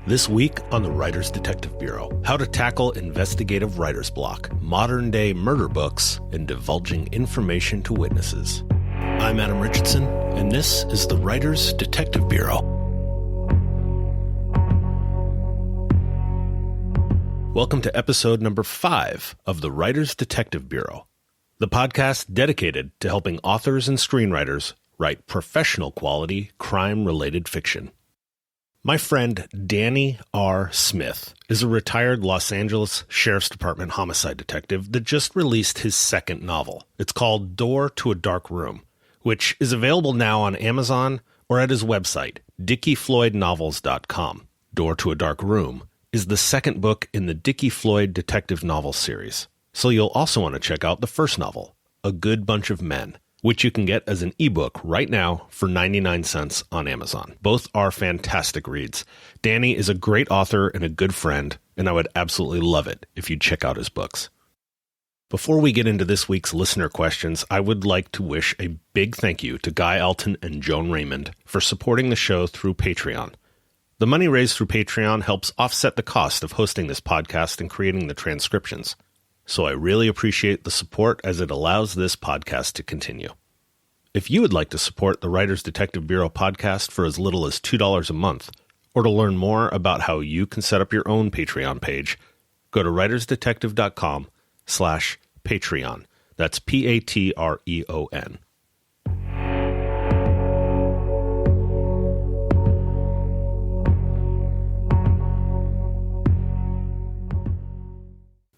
This week on the Writers Detective Bureau, how to tackle investigative writer's block, modern-day murder books, and divulging information to witnesses. I'm Adam Richardson, and this is the Writers Detective Bureau. Welcome to episode number 5 of the Writers Detective Bureau, the podcast dedicated to helping authors and screenwriters write professional quality, crime-related fiction. My friend Danny R. Smith is a retired Los Angeles Sheriff's Department homicide detective that just released his second novel. It's called Door to a Dark Room, which is available now on Amazon or at his website, dickiefloydnovels.com. Door to a Dark Room is the second book in the Dickie Floyd detective novel series. So you'll also want to check out the first novel, A Good Bunch of Men, which you can get as an ebook right now for 99 cents on Amazon. Both are fantastic reads. Danny is a great author and a good friend, and I would absolutely love it if you'd check out his books. Before we get into this week's listener questions, I would like to wish a big thank you to Guy Alton and Joan Raymond for supporting the show through Patreon. The money raised through Patreon helps offset the cost of hosting this podcast and creating the transcriptions. So I really appreciate the support as it allows this podcast to continue. If you would like to support the Writers Detective Bureau podcast for as little as $2 a month, or to learn more about how you can set up your own Patreon page, go to writersdetective.com/Patreon. That's Patreon.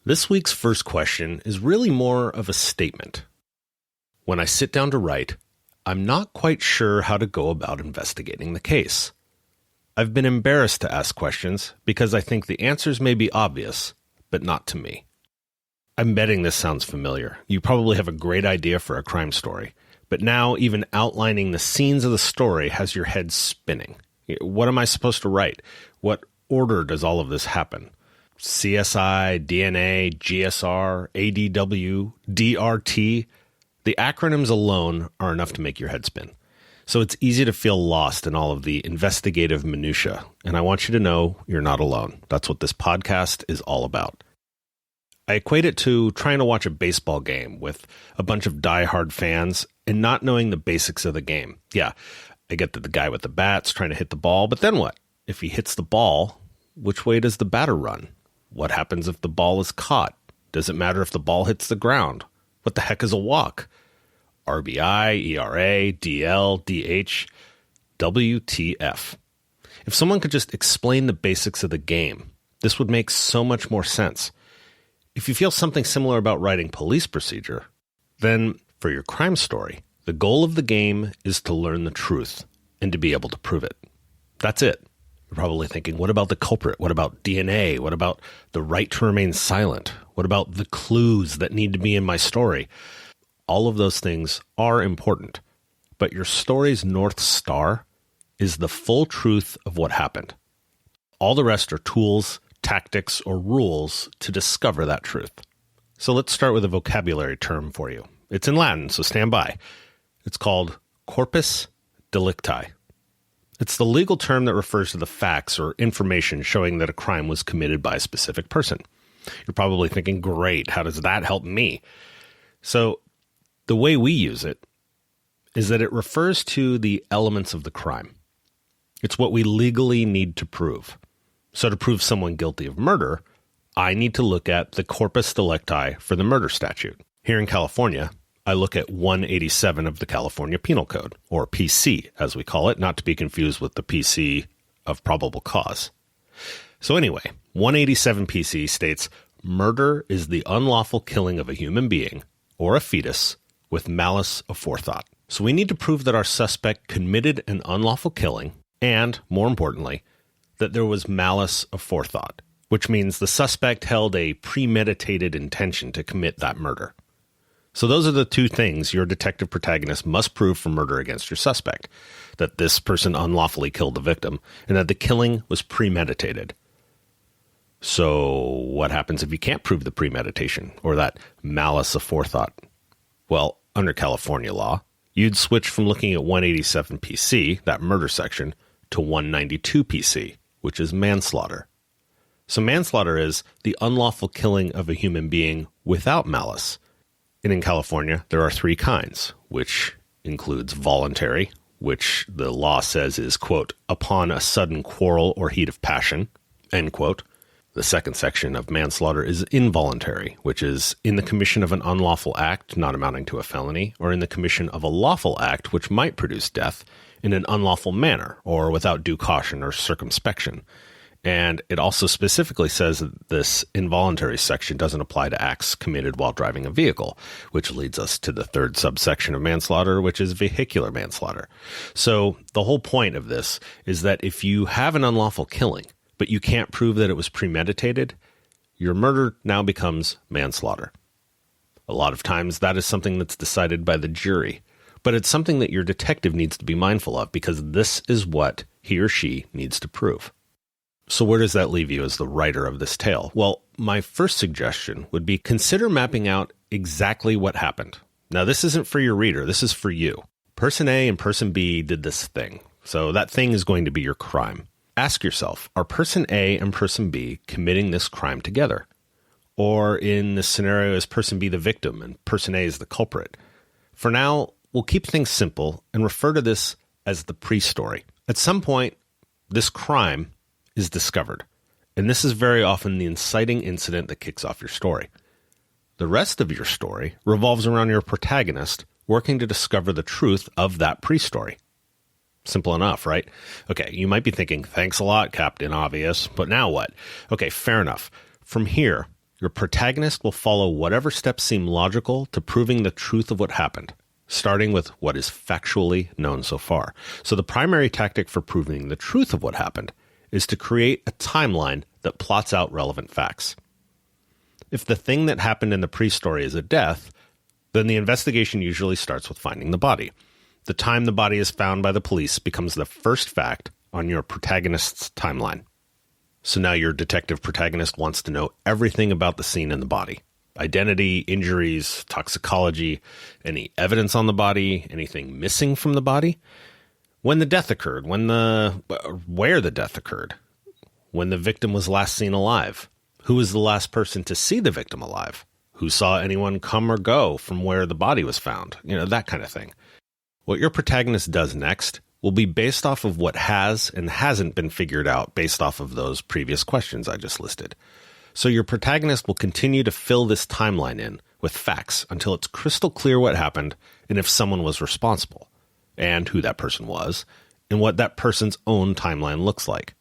This week's first question is really more of a statement. When I sit down to write, I'm not quite sure how to go about investigating the case. I've been embarrassed to ask questions because I think the answers may be obvious, but not to me. I'm betting this sounds familiar. You probably have a great idea for a crime story, but now even outlining the scenes of the story has your head spinning. What am I supposed to write? What order does all of this happen? CSI, DNA, GSR, ADW, DRT. The acronyms alone are enough to make your head spin. So it's easy to feel lost in all of the investigative minutia. And I want you to know you're not alone. That's what this podcast is all about. I equate it to trying to watch a baseball game with a bunch of diehard fans and not knowing the basics of the game. Yeah, I get that the guy with the bat's trying to hit the ball, but then what? If he hits the ball, which way does the batter run? What happens if the ball is caught? Does it matter if the ball hits the ground? What the heck is a walk? RBI, ERA, DL, DH, WTF. If someone could just explain the basics of the game, this would make so much more sense. If you feel something similar about writing police procedure, then for your crime story, the goal of the game is to learn the truth and to be able to prove it. That's it. You're probably thinking, what about the culprit? What about DNA? What about the right to remain silent? What about the clues that need to be in my story? All of those things are important, but your story's North Star is the full truth of what happened. All the rest are tools, tactics, or rules to discover that truth. So let's start with a vocabulary term for you. It's in Latin, so stand by. It's called corpus delicti. It's the legal term that refers to the facts or information showing that a crime was committed by a specific person. You're probably thinking, great, how does that help me? So the way we use it is that it refers to the elements of the crime. It's what we legally need to prove. So to prove someone guilty of murder, I need to look at the corpus delicti for the murder statute. Here in California, I look at 187 of the California Penal Code, or PC, as we call it, not to be confused with the PC of probable cause. So anyway, 187 PC states, murder is the unlawful killing of a human being or a fetus with malice aforethought. So we need to prove that our suspect committed an unlawful killing and, more importantly, that there was malice aforethought, which means the suspect held a premeditated intention to commit that murder. So those are the two things your detective protagonist must prove for murder against your suspect, that this person unlawfully killed the victim and that the killing was premeditated. So what happens if you can't prove the premeditation or that malice aforethought? Well, under California law, you'd switch from looking at 187 PC, that murder section, to 192 PC, which is manslaughter. So manslaughter is the unlawful killing of a human being without malice. And in California, there are three kinds, which includes voluntary, which the law says is, quote, upon a sudden quarrel or heat of passion, end quote. The second section of manslaughter is involuntary, which is in the commission of an unlawful act not amounting to a felony, or in the commission of a lawful act which might produce death in an unlawful manner, or without due caution or circumspection. And it also specifically says that this involuntary section doesn't apply to acts committed while driving a vehicle, which leads us to the third subsection of manslaughter, which is vehicular manslaughter. So the whole point of this is that if you have an unlawful killing, but you can't prove that it was premeditated, your murder now becomes manslaughter. A lot of times that is something that's decided by the jury, but it's something that your detective needs to be mindful of because this is what he or she needs to prove. So where does that leave you as the writer of this tale? Well, my first suggestion would be consider mapping out exactly what happened. Now, this isn't for your reader. This is for you. Person A and person B did this thing. So that thing is going to be your crime. Ask yourself, are person A and person B committing this crime together? Or in this scenario, is person B the victim and person A is the culprit? For now, we'll keep things simple and refer to this as the pre-story. At some point, this crime is discovered, and this is very often the inciting incident that kicks off your story. The rest of your story revolves around your protagonist working to discover the truth of that pre-story. Simple enough, right? Okay, you might be thinking, thanks a lot, Captain Obvious, but now what? Okay, fair enough. From here, your protagonist will follow whatever steps seem logical to proving the truth of what happened, starting with what is factually known so far. So the primary tactic for proving the truth of what happened is to create a timeline that plots out relevant facts. If the thing that happened in the pre-story is a death, then the investigation usually starts with finding the body. The time the body is found by the police becomes the first fact on your protagonist's timeline. So now your detective protagonist wants to know everything about the scene and the body. Identity, injuries, toxicology, any evidence on the body, anything missing from the body. When the death occurred, where the death occurred, when the victim was last seen alive, who was the last person to see the victim alive, who saw anyone come or go from where the body was found, that kind of thing. What your protagonist does next will be based off of what has and hasn't been figured out based off of those previous questions I just listed. So your protagonist will continue to fill this timeline in with facts until it's crystal clear what happened and if someone was responsible, and who that person was, and what that person's own timeline looks like.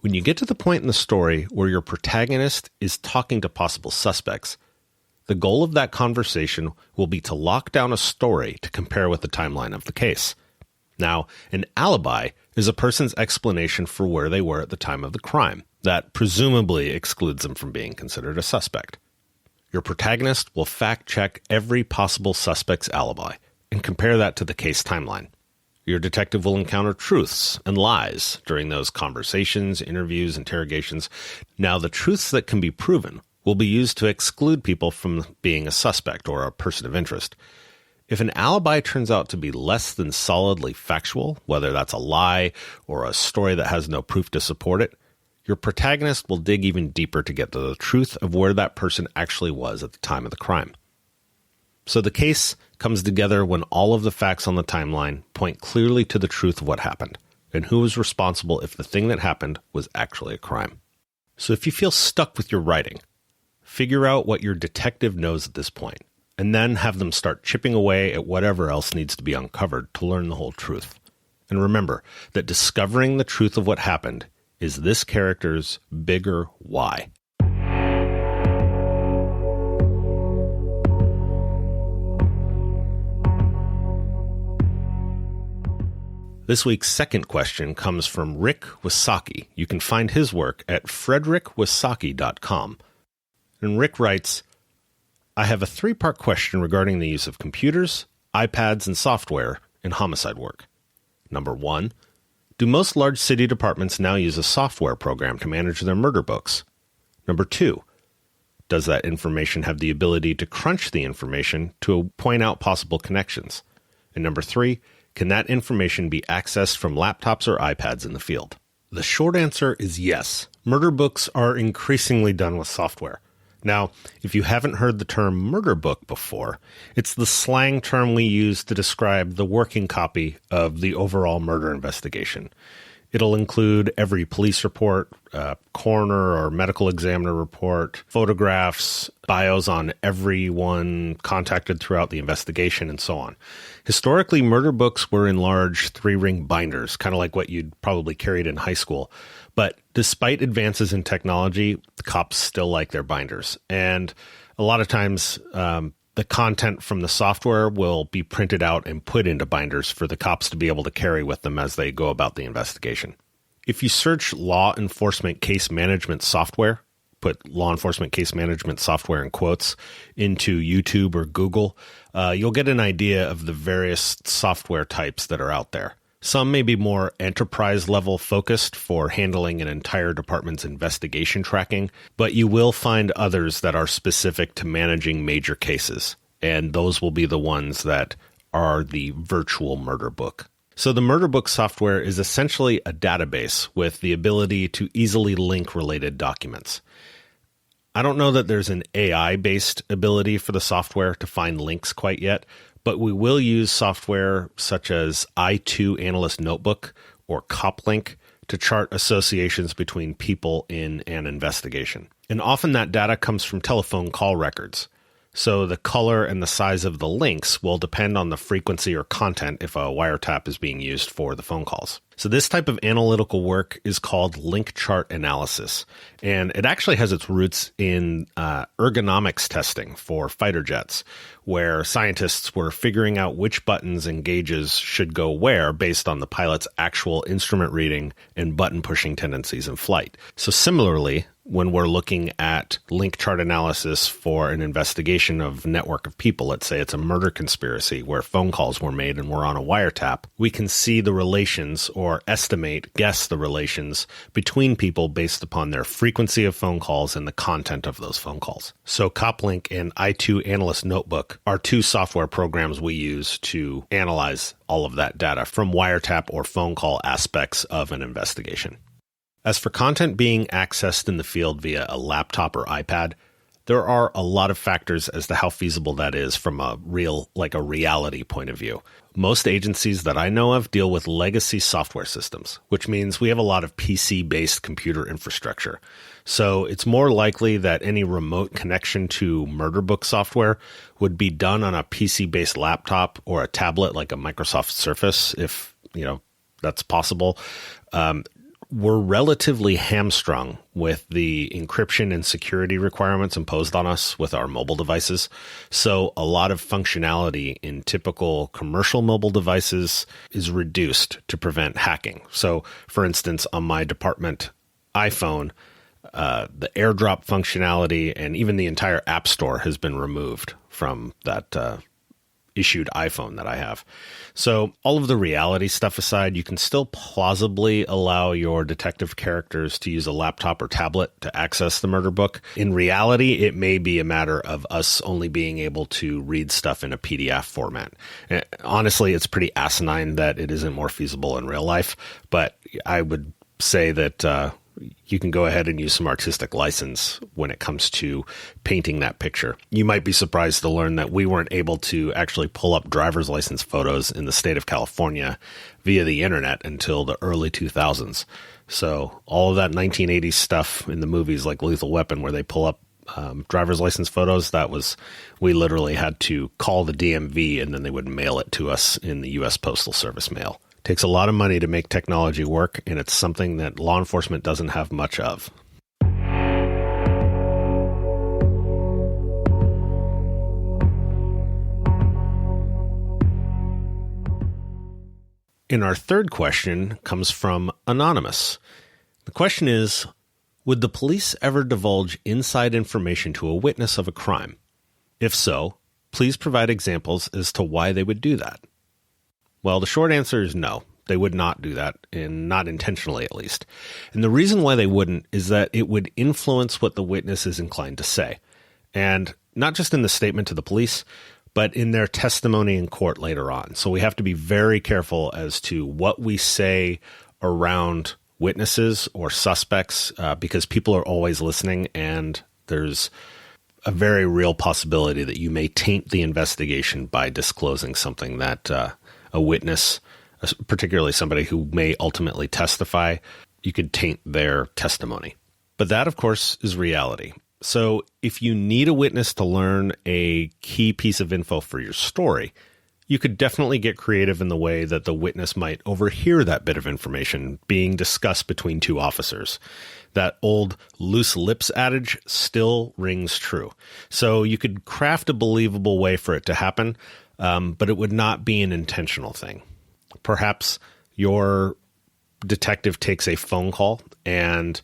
When you get to the point in the story where your protagonist is talking to possible suspects, the goal of that conversation will be to lock down a story to compare with the timeline of the case. Now, an alibi is a person's explanation for where they were at the time of the crime. That presumably excludes them from being considered a suspect. Your protagonist will fact-check every possible suspect's alibi and compare that to the case timeline. Your detective will encounter truths and lies during those conversations, interviews, interrogations. Now, the truths that can be proven will be used to exclude people from being a suspect or a person of interest. If an alibi turns out to be less than solidly factual, whether that's a lie or a story that has no proof to support it, your protagonist will dig even deeper to get to the truth of where that person actually was at the time of the crime. So the case comes together when all of the facts on the timeline point clearly to the truth of what happened and who was responsible if the thing that happened was actually a crime. So if you feel stuck with your writing, figure out what your detective knows at this point, and then have them start chipping away at whatever else needs to be uncovered to learn the whole truth. And remember that discovering the truth of what happened is this character's bigger why. This week's second question comes from Rick Wasaki. You can find his work at frederikwasaki.com. And Rick writes, I have a 3-part question regarding the use of computers, iPads, and software in homicide work. Number 1, do most large city departments now use a software program to manage their murder books? Number 2, does that information have the ability to crunch the information to point out possible connections? And number 3, can that information be accessed from laptops or iPads in the field? The short answer is yes. Murder books are increasingly done with software. Now, if you haven't heard the term murder book before, it's the slang term we use to describe the working copy of the overall murder investigation. It'll include every police report, coroner or medical examiner report, photographs, bios on everyone contacted throughout the investigation, and so on. Historically, murder books were in large 3-ring binders, kind of like what you'd probably carried in high school. But despite advances in technology, the cops still like their binders. And a lot of times, the content from the software will be printed out and put into binders for the cops to be able to carry with them as they go about the investigation. If you search law enforcement case management software, put law enforcement case management software in quotes, into YouTube or Google, you'll get an idea of the various software types that are out there. Some may be more enterprise level focused for handling an entire department's investigation tracking, but you will find others that are specific to managing major cases, and those will be the ones that are the virtual murder book. So the murder book software is essentially a database with the ability to easily link related documents. I don't know that there's an AI-based ability for the software to find links quite yet, but we will use software such as I2 Analyst Notebook or CopLink to chart associations between people in an investigation. And often that data comes from telephone call records. So the color and the size of the links will depend on the frequency or content if a wiretap is being used for the phone calls. So this type of analytical work is called link chart analysis, and it actually has its roots in ergonomics testing for fighter jets, where scientists were figuring out which buttons and gauges should go where based on the pilot's actual instrument reading and button pushing tendencies in flight. So similarly, when we're looking at link chart analysis for an investigation of a network of people, let's say it's a murder conspiracy where phone calls were made and we're on a wiretap, we can see the relations or guess the relations between people based upon their frequency of phone calls and the content of those phone calls. So CopLink and I2 Analyst Notebook are two software programs we use to analyze all of that data from wiretap or phone call aspects of an investigation. As for content being accessed in the field via a laptop or iPad, there are a lot of factors as to how feasible that is from a reality point of view. Most agencies that I know of deal with legacy software systems, which means we have a lot of PC-based computer infrastructure. So it's more likely that any remote connection to murder book software would be done on a PC-based laptop or a tablet like a Microsoft Surface, if that's possible. We're relatively hamstrung with the encryption and security requirements imposed on us with our mobile devices. So a lot of functionality in typical commercial mobile devices is reduced to prevent hacking. So for instance, on my department iPhone, the AirDrop functionality and even the entire App Store has been removed from that issued iPhone that I have. So all of the reality stuff aside, you can still plausibly allow your detective characters to use a laptop or tablet to access the murder book. In reality, it may be a matter of us only being able to read stuff in a PDF format. And honestly, it's pretty asinine that it isn't more feasible in real life, but I would say that you can go ahead and use some artistic license when it comes to painting that picture. You might be surprised to learn that we weren't able to actually pull up driver's license photos in the state of California via the internet until the early 2000s. So all of that 1980s stuff in the movies like Lethal Weapon where they pull up driver's license photos, we literally had to call the DMV and then they would mail it to us in the U.S. Postal Service mail. Takes a lot of money to make technology work, and it's something that law enforcement doesn't have much of. And our third question comes from Anonymous. The question is, would the police ever divulge inside information to a witness of a crime? If so, please provide examples as to why they would do that. Well, the short answer is no. They would not do that, and not intentionally at least. And the reason why they wouldn't is that it would influence what the witness is inclined to say. And not just in the statement to the police, but in their testimony in court later on. So we have to be very careful as to what we say around witnesses or suspects because people are always listening, and there's a very real possibility that you may taint the investigation by disclosing something that a witness, particularly somebody who may ultimately testify, you could taint their testimony. But that, of course, is reality. So if you need a witness to learn a key piece of info for your story, you could definitely get creative in the way that the witness might overhear that bit of information being discussed between two officers. That old loose lips adage still rings true. So you could craft a believable way for it to happen, but it would not be an intentional thing. Perhaps your detective takes a phone call and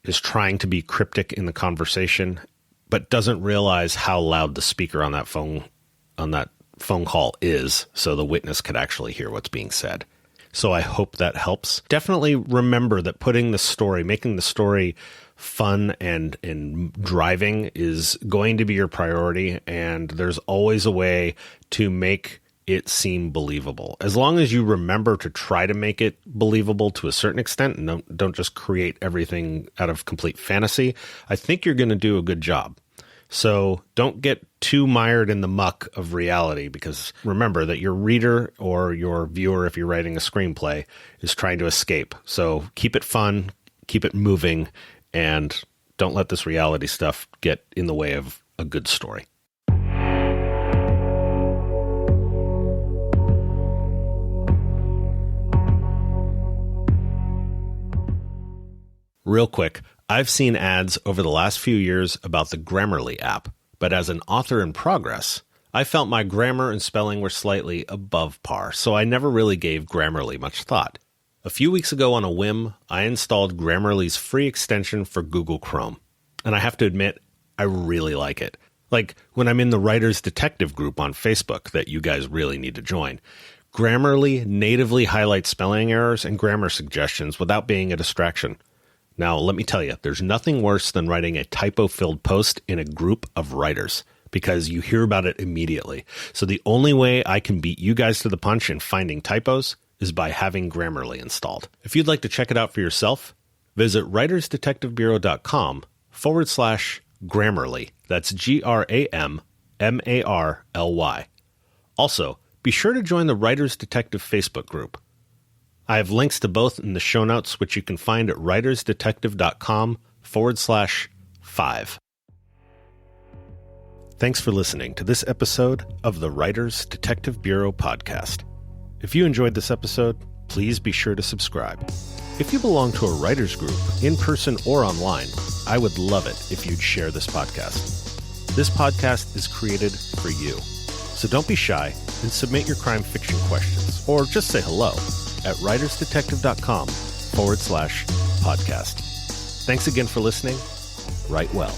is trying to be cryptic in the conversation, but doesn't realize how loud the speaker on that phone call is, so the witness could actually hear what's being said. So I hope that helps. Definitely remember that making the story fun and driving is going to be your priority, and there's always a way to make it seem believable. As long as you remember to try to make it believable to a certain extent, and don't just create everything out of complete fantasy, I think you're going to do a good job. So don't get too mired in the muck of reality, because remember that your reader or your viewer, if you're writing a screenplay, is trying to escape. So keep it fun, keep it moving, and don't let this reality stuff get in the way of a good story. Real quick, I've seen ads over the last few years about the Grammarly app, but as an author in progress, I felt my grammar and spelling were slightly above par, so I never really gave Grammarly much thought. A few weeks ago on a whim, I installed Grammarly's free extension for Google Chrome, and I have to admit, I really like it. Like when I'm in the Writer's Detective group on Facebook that you guys really need to join. Grammarly natively highlights spelling errors and grammar suggestions without being a distraction. Now, let me tell you, there's nothing worse than writing a typo-filled post in a group of writers, because you hear about it immediately. So the only way I can beat you guys to the punch in finding typos is by having Grammarly installed. If you'd like to check it out for yourself, visit writersdetectivebureau.com/Grammarly. That's Grammarly. Also, be sure to join the Writers Detective Facebook group. I have links to both in the show notes, which you can find at writersdetective.com/5. Thanks for listening to this episode of the Writers Detective Bureau podcast. If you enjoyed this episode, please be sure to subscribe. If you belong to a writers group, in person or online, I would love it if you'd share this podcast. This podcast is created for you. So don't be shy and submit your crime fiction questions, or just say hello at writersdetective.com/podcast. Thanks again for listening. Write well.